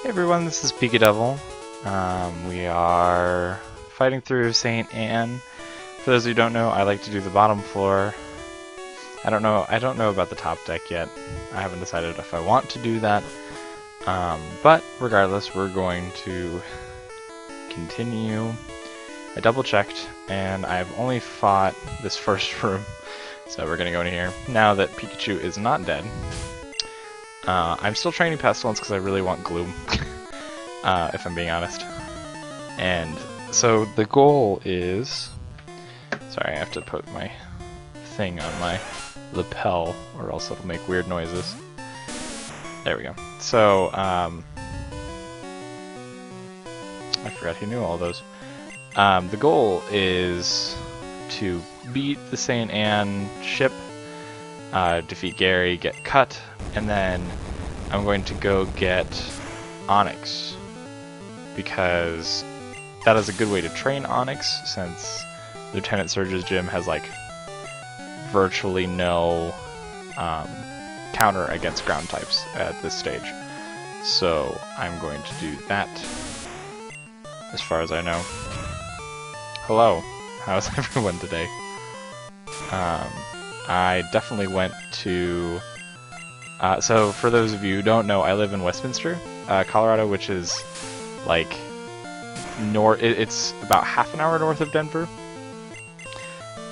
Hey everyone, this is Pikadevil. We are fighting through St. Anne. For those who don't know, I like to do the bottom floor. I don't know about the top deck yet. I haven't decided if I want to do that. But regardless, we're going to continue. I double checked, and I've only fought this first room, so we're gonna go in here. Now that Pikachu is not dead, I'm still training Pestilence because I really want Gloom, if I'm being honest. And so the goal is... Sorry, I have to put my thing on my lapel or else it'll make weird noises. There we go. So, I forgot he knew all those. The goal is to beat the St. Anne ship, defeat Gary, get cut, and then I'm going to go get Onyx, because that is a good way to train Onyx, since Lieutenant Surge's gym has like virtually no counter against ground types at this stage. So I'm going to do that, as far as I know. Hello, how's everyone today? I definitely went to... so for those of you who don't know, I live in Westminster, Colorado, which is like it's about half an hour north of Denver.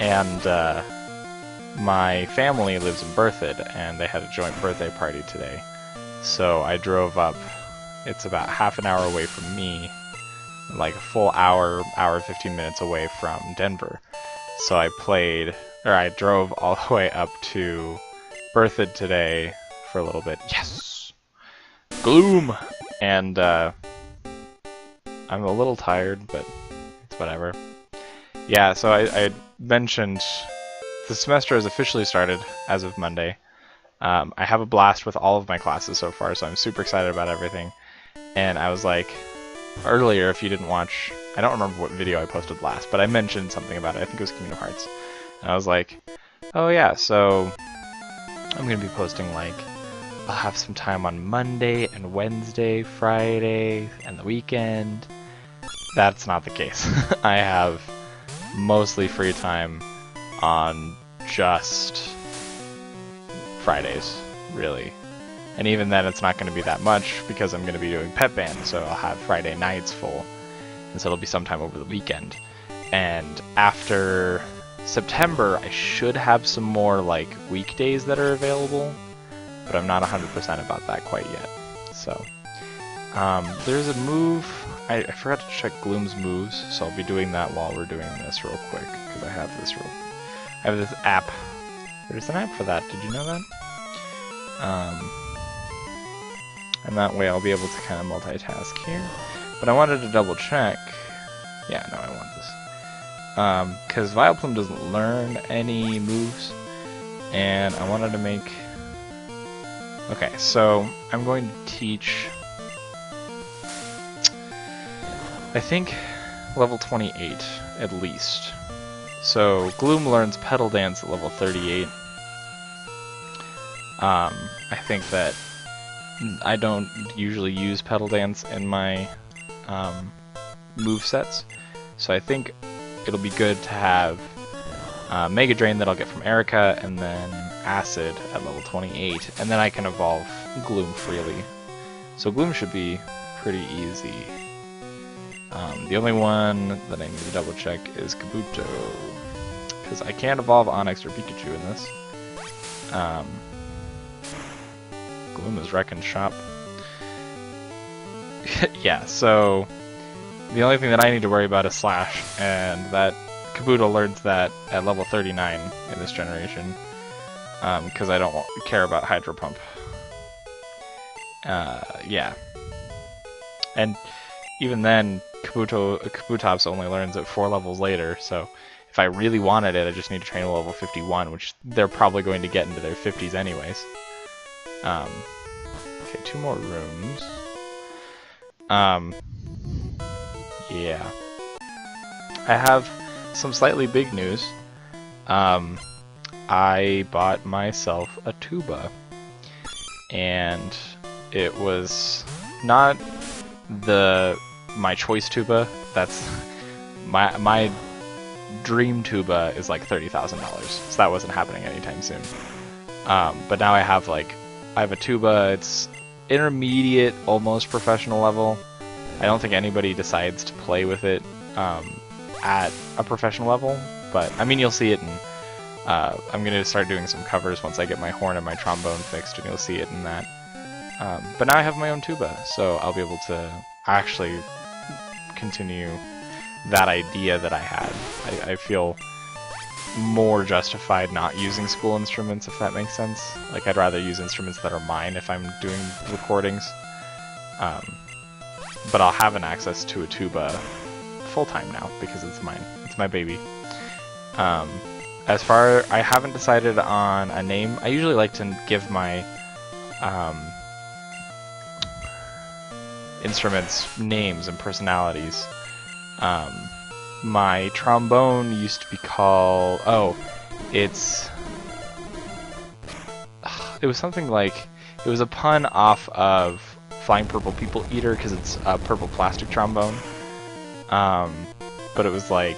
And my family lives in Berthoud, and they had a joint birthday party today. So I drove up. It's about half an hour away from me, like a full hour, 15 minutes away from Denver. So I drove all the way up to Berthoud today for a little bit. Yes! Gloom! And I'm a little tired, but it's whatever. Yeah, so I mentioned the semester has officially started as of Monday. I have a blast with all of my classes so far, so I'm super excited about everything. And I was like, earlier, if you didn't watch, I don't remember what video I posted last, but I mentioned something about it. I think it was Kingdom Hearts. And I was like, oh yeah, so I'm going to be posting, like, I'll have some time on Monday and Wednesday, Friday, and the weekend. That's not the case. I have mostly free time on just Fridays, really. And even then, it's not going to be that much because I'm going to be doing Pep Band, so I'll have Friday nights full, and so it'll be sometime over the weekend. And after September, I should have some more like weekdays that are available, but I'm not 100% about that quite yet. So there's a move. I forgot to check Gloom's moves, so I'll be doing that while we're doing this real quick, because I have this app. There's an app for that. Did you know that? And that way I'll be able to kind of multitask here. But I wanted to double check. Yeah, no, I want this. Because Vileplume doesn't learn any moves, and I wanted to make... Okay, so I'm going to teach... I think level 28, at least. So Gloom learns Petal Dance at level 38. I think that I don't usually use Petal Dance in my movesets, so I think it'll be good to have Mega Drain that I'll get from Erica, and then Acid at level 28, and then I can evolve Gloom freely. So Gloom should be pretty easy. The only one that I need to double check is Kabuto, because I can't evolve Onyx or Pikachu in this. Gloom is wrecking shop. Yeah, so the only thing that I need to worry about is Slash, and that Kabuto learns that at level 39 in this generation, because I don't care about Hydro Pump. Yeah. And even then, Kabutops only learns it 4 levels later, so if I really wanted it, I just need to train a level 51, which they're probably going to get into their 50s anyways. Okay, 2 more rooms. Yeah. I have some slightly big news. I bought myself a tuba, and it was not my choice tuba, that's my dream tuba is like $30,000, so that wasn't happening anytime soon. But now I have a tuba. It's intermediate, almost professional level. I don't think anybody decides to play with it at a professional level, but I mean, you'll see it in. I'm gonna start doing some covers once I get my horn and my trombone fixed, and you'll see it in that. But now I have my own tuba, so I'll be able to actually continue that idea that I had. I feel more justified not using school instruments, if that makes sense. Like, I'd rather use instruments that are mine if I'm doing recordings. But I'll have an access to a tuba full-time now because it's mine. It's my baby. I haven't decided on a name. I usually like to give my instruments names and personalities. My trombone used to be called... it was something like... It was a pun off of Flying Purple People Eater because it's a purple plastic trombone. But it was like...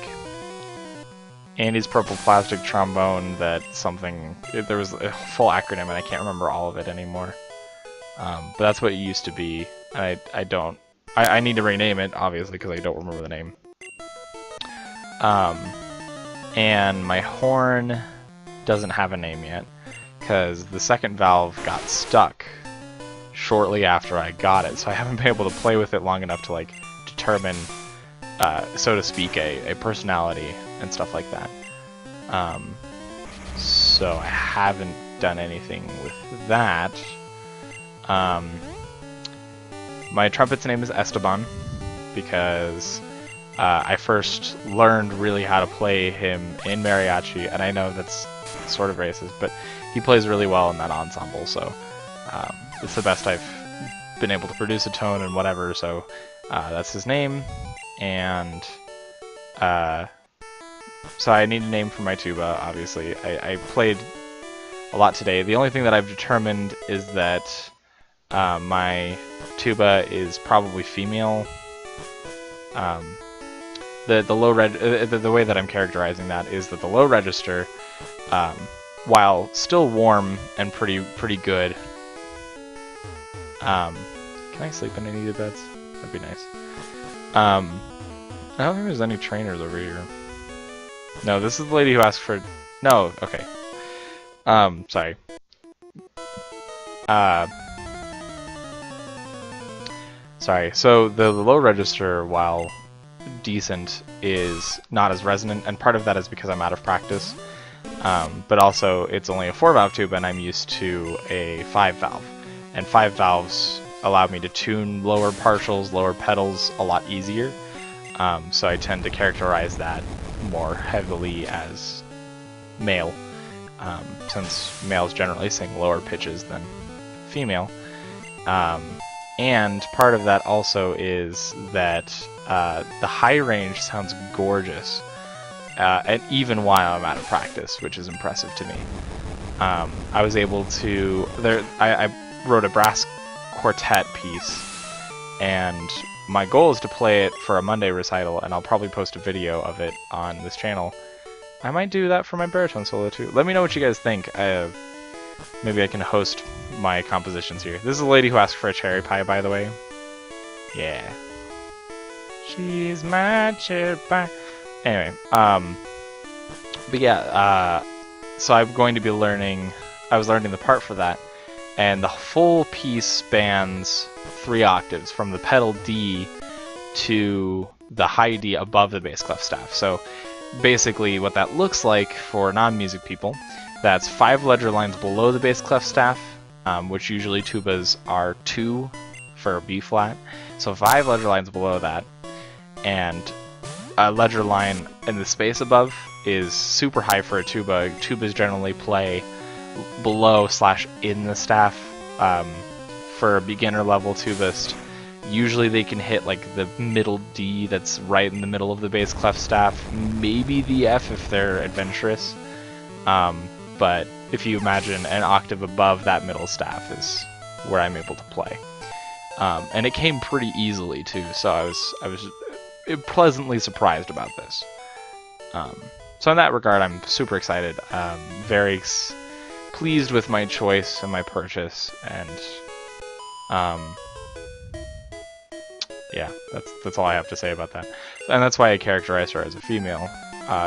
Andy's purple plastic trombone that something... There was a full acronym and I can't remember all of it anymore. But that's what it used to be. And I need to rename it, obviously, because I don't remember the name. And my horn doesn't have a name yet, because the second valve got stuck shortly after I got it, so I haven't been able to play with it long enough to like determine, so to speak, a personality and stuff like that. So I haven't done anything with that. My trumpet's name is Esteban, because I first learned really how to play him in mariachi, and I know that's sort of racist, but he plays really well in that ensemble, so it's the best I've been able to produce a tone and whatever, so that's his name. And so I need a name for my tuba, obviously. I played a lot today. The only thing that I've determined is that my tuba is probably female. The way that I'm characterizing that is that the low register, while still warm and pretty good. Can I sleep in any of the beds? That'd be nice. I don't think there's any trainers over here. No, this is the lady who asked for... No, okay. Sorry. Sorry, so the low register, while decent, is not as resonant, and part of that is because I'm out of practice. But also, it's only a 4-valve tube, and I'm used to a 5-valve. And 5 valves allow me to tune lower partials, lower pedals a lot easier. So I tend to characterize that more heavily as male, since males generally sing lower pitches than female. And part of that also is that the high range sounds gorgeous, and even while I'm out of practice, which is impressive to me. I was able to... I wrote a brass quartet piece, and my goal is to play it for a Monday recital, and I'll probably post a video of it on this channel. I might do that for my baritone solo too. Let me know what you guys think. Maybe I can host my compositions here. This is a lady who asked for a cherry pie, by the way. Yeah. She's my cherry pie. Anyway, but yeah, so I'm going to be learning... I was learning the part for that, and the full piece spans 3 octaves, from the pedal D to the high D above the bass clef staff. So basically what that looks like for non-music people, that's 5 ledger lines below the bass clef staff, which usually tubas are 2 for B flat. So 5 ledger lines below that, and a ledger line in the space above is super high for a tuba. Tubas generally play below / in the staff. For a beginner level tubist, usually they can hit like the middle D that's right in the middle of the bass clef staff, maybe the F if they're adventurous. But if you imagine an octave above that middle staff is where I'm able to play. And it came pretty easily too, so I was pleasantly surprised about this. So in that regard, I'm super excited. Very pleased with my choice and my purchase, and yeah, that's all I have to say about that. And that's why I characterize her as a female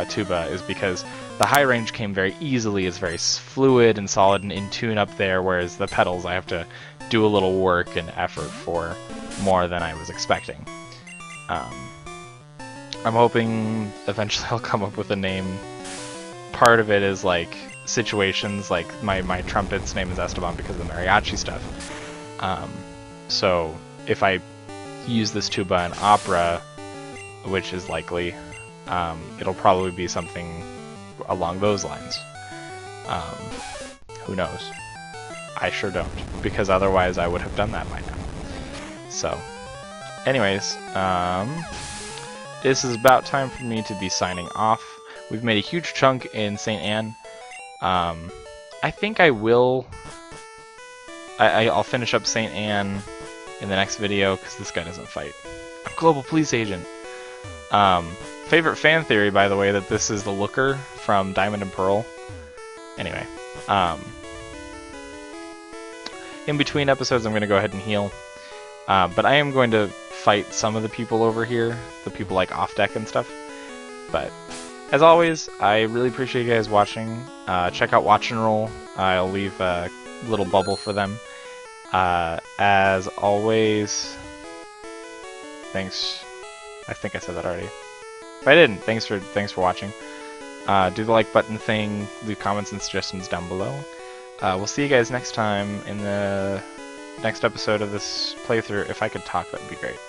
tuba, is because the high range came very easily. It's very fluid and solid and in tune up there, whereas the pedals I have to do a little work and effort for more than I was expecting. I'm hoping eventually I'll come up with a name. Part of it is like situations, like my trumpet's name is Esteban because of the mariachi stuff. So if I use this tuba in opera, which is likely, it'll probably be something along those lines. Who knows? I sure don't, because otherwise I would have done that by now. So, anyways, this is about time for me to be signing off. We've made a huge chunk in St. Anne. I think I will... I'll finish up St. Anne in the next video, because this guy doesn't fight. I'm Global Police Agent. Favorite fan theory, by the way, that this is the Looker from Diamond and Pearl. Anyway, in between episodes, I'm going to go ahead and heal. But I am going to fight some of the people over here, the people like off deck and stuff. But as always, I really appreciate you guys watching. Check out Watch and Roll. I'll leave a little bubble for them. As always, thanks. I think I said that already. If I didn't, thanks for watching. Do the like button thing, leave comments and suggestions down below. We'll see you guys next time in the next episode of this playthrough. If I could talk, that would be great.